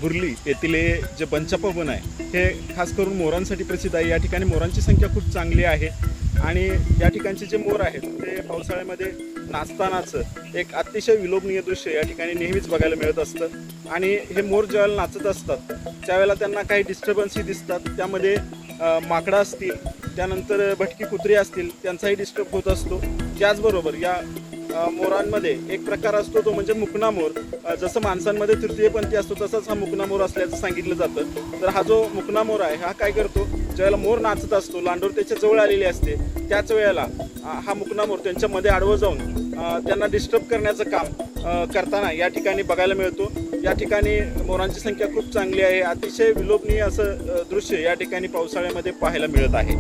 बुर्ली येथील जे बंचाप्पा वन आहे हे खास करून मोरांसाठी प्रसिद्ध आहे। या ठिकाणी मोरांची संख्या खूप चांगली आहे आणि या ठिकाणचे जे मोर आहेत ते पावसाळ्यामध्ये नाचतानाचं एक अतिशय विलोभनीय दृश्य या ठिकाणी नेहमीच बघायला मिळत असतं। आणि हे मोर ज्यावेळेला नाचत असतात त्यावेळेला त्यांना काही डिस्टर्बन्सही दिसतात, त्यामध्ये माकडं असतील, त्यानंतर भटकी कुत्री असतील, त्यांचाही डिस्टर्ब होत असतो। त्याचबरोबर या मोरांमध्ये एक प्रकार असतो तो म्हणजे मुकणा मोर। जसं माणसांमध्ये तृतीयपंथी असतो तसंच हा मुकणा मोर असल्याचं सांगितलं जातं। तर हा जो मुकणा मोर आहे हा काय करतो, ज्यावेळेला मोर नाचत असतो, लांडोर त्याच्या जवळ आलेली असते, त्याच वेळेला हा मुकणा मोर त्यांच्यामध्ये आडवं जाऊन त्यांना डिस्टर्ब करण्याचं काम करताना या ठिकाणी बघायला मिळतो। या ठिकाणी मोरांची संख्या खूप चांगली आहे, अतिशय विलोभनीय असं दृश्य या ठिकाणी पावसाळ्यामध्ये पाहायला मिळत आहे।